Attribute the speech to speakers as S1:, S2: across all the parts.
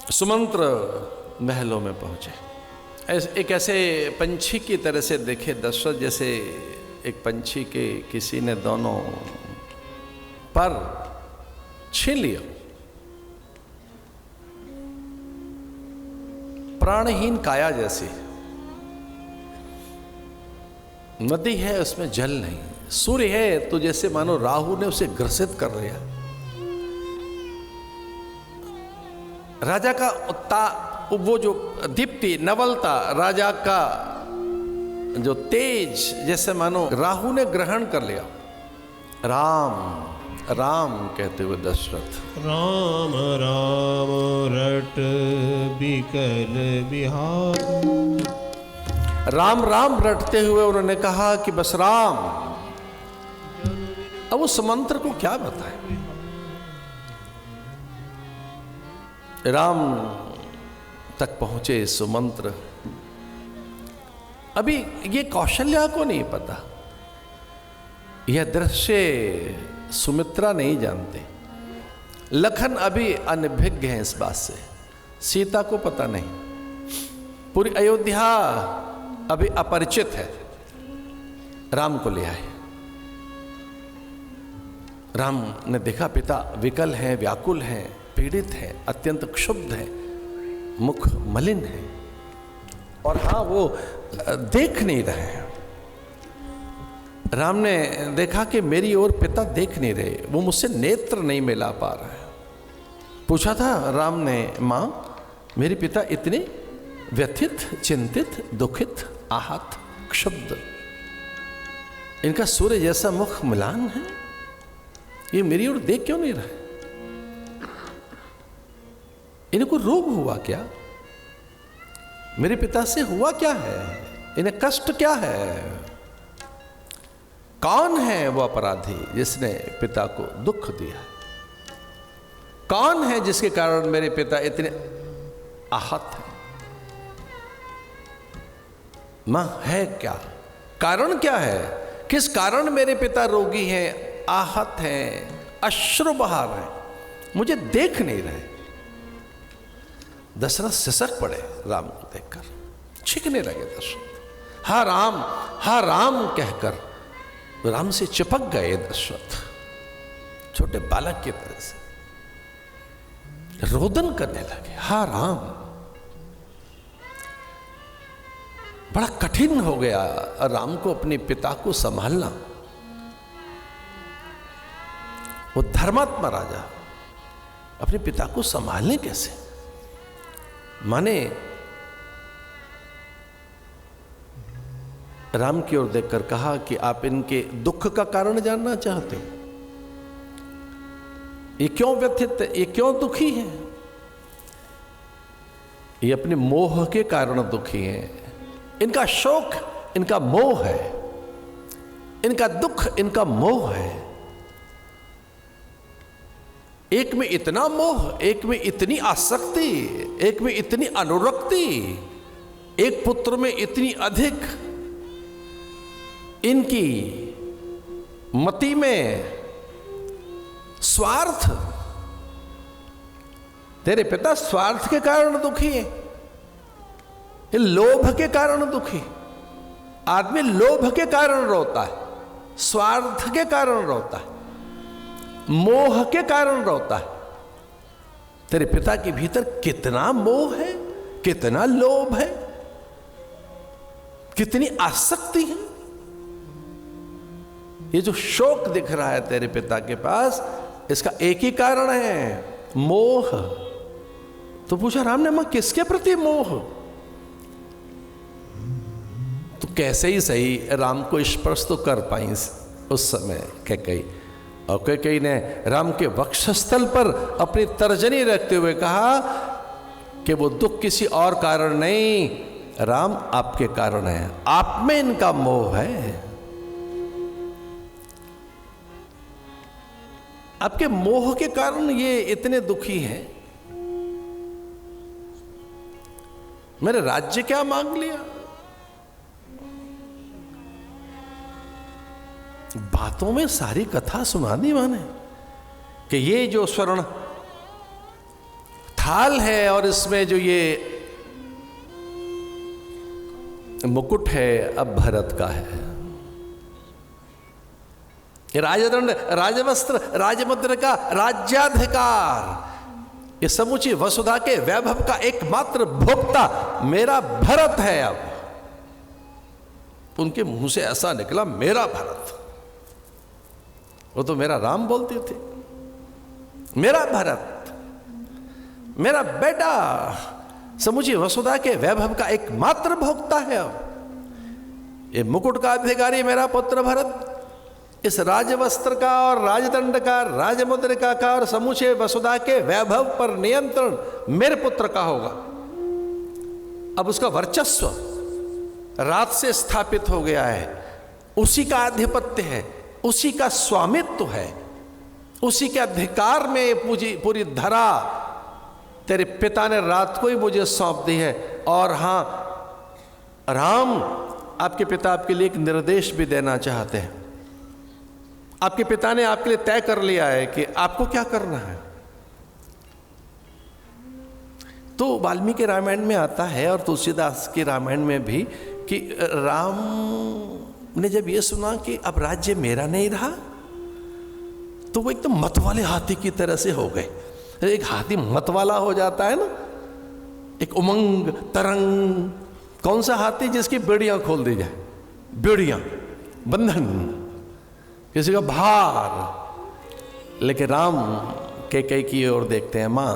S1: सुमंत्र महलों में पहुंचे। एक ऐसे पंछी की तरह से देखे दशरथ, जैसे एक पंछी के किसी ने दोनों पर छीन लिया। प्राणहीन काया जैसी नदी है, उसमें जल नहीं। सूर्य है तो जैसे मानो राहु ने उसे ग्रसित कर लिया। राजा का वो जो दीप्ति नवलता, राजा का जो तेज, जैसे मानो राहु ने ग्रहण कर लिया। राम राम कहते हुए दशरथ
S2: राम राम रट बिकल बिहार।
S1: राम राम रटते हुए उन्होंने कहा कि बस राम। अब उस मंत्र को क्या बताएं। राम तक पहुंचे सुमंत्र। अभी ये कौशल्या को नहीं पता, यह दृश्य सुमित्रा नहीं जानते, लखन अभी अनभिज्ञ हैं इस बात से, सीता को पता नहीं, पूरी अयोध्या अभी अपरिचित है। राम को ले आए। राम ने देखा पिता विकल हैं, व्याकुल हैं, पीड़ित है, अत्यंत क्षुब्ध है, मुख मलिन है, और हाँ वो देख नहीं रहे हैं। राम ने देखा कि मेरी ओर पिता देख नहीं रहे, वो मुझसे नेत्र नहीं मिला पा रहे। पूछा था राम ने, माँ मेरे पिता इतने व्यथित, चिंतित, दुखित, आहत, क्षुब्ध, इनका सूर्य जैसा मुख म्लान है, ये मेरी ओर देख क्यों नहीं रहे? इनको रोग हुआ क्या? मेरे पिता से हुआ क्या है? इन्हें कष्ट क्या है? कौन है वो अपराधी जिसने पिता को दुख दिया? कौन है जिसके कारण मेरे पिता इतने आहत हैं? मां है क्या? कारण क्या है? किस कारण मेरे पिता रोगी हैं, आहत हैं, अश्रु बहा रहे हैं, मुझे देख नहीं रहे? दशरथ सिसक पड़े राम को देखकर, चीखने लगे दशरथ। हा राम कहकर राम से चिपक गए दशरथ, छोटे बालक की तरह से रोदन करने लगे। हा राम। बड़ा कठिन हो गया राम को अपने पिता को संभालना। वो धर्मात्मा राजा अपने पिता को संभालने कैसे? माने राम की ओर देखकर कहा कि आप इनके दुख का कारण जानना चाहते हो? ये क्यों व्यथित है, ये क्यों दुखी है? ये अपने मोह के कारण दुखी हैं। इनका शोक इनका मोह है, इनका दुख इनका मोह है। एक में इतना मोह, एक में इतनी आसक्ति, एक में इतनी अनुरक्ति, एक पुत्र में इतनी अधिक, इनकी मति में स्वार्थ। तेरे पिता स्वार्थ के कारण दुखी है, ये लोभ के कारण दुखी। आदमी लोभ के कारण रोता है, स्वार्थ के कारण रोता है, मोह के कारण रोता है। तेरे पिता के भीतर कितना मोह है, कितना लोभ है, कितनी आसक्ति है। ये जो शोक दिख रहा है तेरे पिता के पास, इसका एक ही कारण है, मोह। तो पूछा राम ने, मां किसके प्रति मोह? तो कैसे ही सही राम को स्पर्श तो कर पाई उस समय कैकेयी। और कैकेयी ने राम के वक्षस्थल पर अपनी तर्जनी रखते हुए कहा कि वो दुख किसी और कारण नहीं, राम आपके कारण है, आप में इनका मोह है। आपके मोह के कारण ये इतने दुखी हैं। मैंने राज्य क्या मांग लिया? बातों में सारी कथा सुना दी मैंने कि ये जो स्वर्ण ढाल है और इसमें जो ये मुकुट है अब भरत का है। राजदंड, राजवस्त्र, राजमुद्र का राज्याधिकार, ये समूची वसुधा के वैभव का एकमात्र भोक्ता मेरा भरत है। अब उनके मुंह से ऐसा निकला, मेरा भरत। वो तो मेरा राम बोलते थे, मेरा भरत, मेरा बेटा समूची वसुधा के वैभव का एकमात्र भोक्ता है। अब ये मुकुट का अधिकारी मेरा पुत्र भरत, इस राजवस्त्र का और राजदंड का, राजमुद्रिका का और समूचे वसुधा के वैभव पर नियंत्रण मेरे पुत्र का होगा। अब उसका वर्चस्व रात से स्थापित हो गया है, उसी का आधिपत्य है, उसी का स्वामित्व है, उसी के अधिकार में पूरी धरा तेरे पिता ने रात को ही मुझे सौंप दी है। और हां राम, आपके पिता आपके लिए एक निर्देश भी देना चाहते हैं। आपके पिता ने आपके लिए तय कर लिया है कि आपको क्या करना है। तो वाल्मीकि रामायण में आता है और तुलसीदास के रामायण में भी कि राम ने जब यह सुना कि अब राज्य मेरा नहीं रहा, तो वो एकदम मत वाले हाथी की तरह से हो गए। एक हाथी मत वाला हो जाता है ना, एक उमंग तरंग। कौन सा हाथी जिसकी बेड़ियां खोल दी जाए, बेड़ियां, बंधन, किसी का भार। लेकिन राम कैकेयी की ओर देखते हैं, मां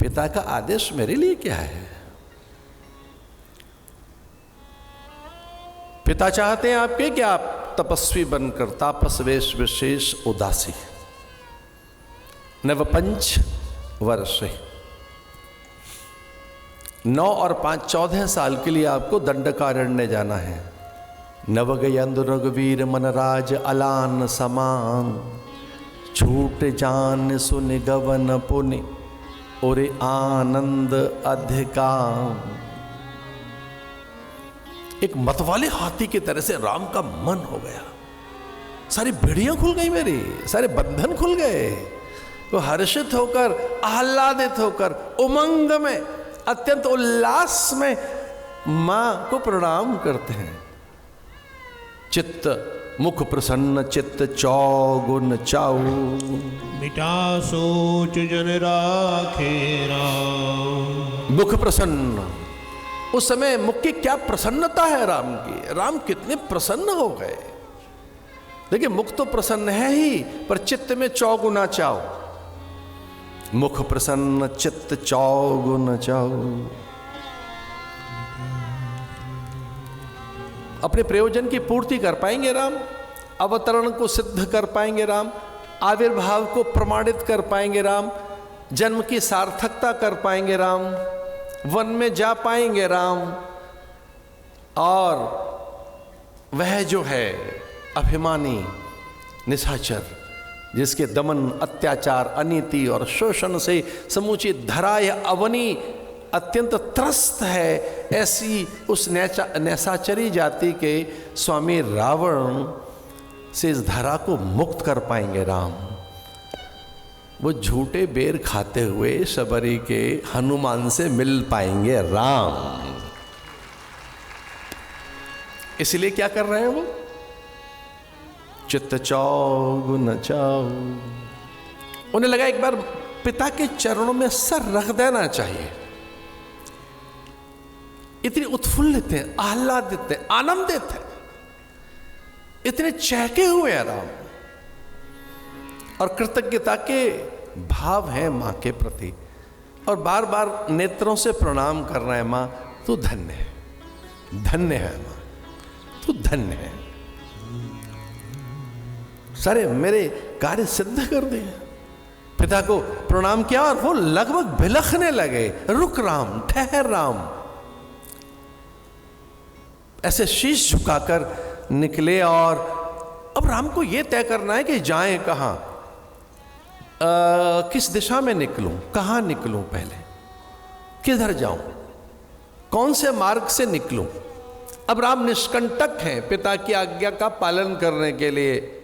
S1: पिता का आदेश मेरे लिए क्या है। पिता चाहते हैं आपके कि आप तपस्वी बनकर तापस वेश विशेष उदासी नवपंच वर्ष 9 और 5 14 साल के लिए आपको दंडकारण्य जाना है। नवगयंद रघुवीर मनराज अलान समान, छूट जान सुन गवन पुनि और आनंद अधिकार। एक मतवाले हाथी की तरह से राम का मन हो गया, सारी बेड़ियां खुल गई मेरी, सारे बंधन खुल गए। तो हर्षित होकर, आह्लादित होकर, उमंग में, अत्यंत उल्लास में मां को प्रणाम करते हैं। चित्त मुख प्रसन्न चित्त चौगुन चाऊ,
S2: मिटा सोच जन राखे राम।
S1: मुख प्रसन्न, उस समय मुख की क्या प्रसन्नता है राम की। राम कितने प्रसन्न हो गए। देखिए मुख तो प्रसन्न है ही, पर चित्त में चौगुना चाओ। मुख प्रसन्न चित्त चौगुन चाओ। अपने प्रयोजन की पूर्ति कर पाएंगे राम, अवतरण को सिद्ध कर पाएंगे राम, आविर्भाव को प्रमाणित कर पाएंगे राम, जन्म की सार्थकता कर पाएंगे राम, वन में जा पाएंगे राम। और वह जो है अभिमानी निशाचर, जिसके दमन, अत्याचार, अनीति और शोषण से समूची धरा या अवनी अत्यंत त्रस्त है, ऐसी उस नैसाचरी जाति के स्वामी रावण से इस धरा को मुक्त कर पाएंगे राम। वो झूठे बेर खाते हुए शबरी के हनुमान से मिल पाएंगे राम। इसलिए क्या कर रहे हैं वो, चित्त चौगुन चाओ। उन्हें लगा एक बार पिता के चरणों में सर रख देना चाहिए। इतने उत्फुल्लित हैं, आह्लादित हैं, आनंदित हैं, इतने चहके हुए हैं राम, और कृतज्ञता के भाव हैं मां के प्रति, और बार बार नेत्रों से प्रणाम कर रहे हैं, मां तू धन्य है, धन्य है मां, तू धन्य है, सारे मेरे कार्य सिद्ध कर दिए। पिता को प्रणाम किया और वो लगभग बिलखने लगे, रुक राम, ठहर राम। ऐसे शीश झुकाकर निकले, और अब राम को यह तय करना है कि जाएं कहां, किस दिशा में निकलूं, कहां निकलूं, पहले किधर जाऊं, कौन से मार्ग से निकलूं। अब राम निष्कंटक हैं पिता की आज्ञा का पालन करने के लिए।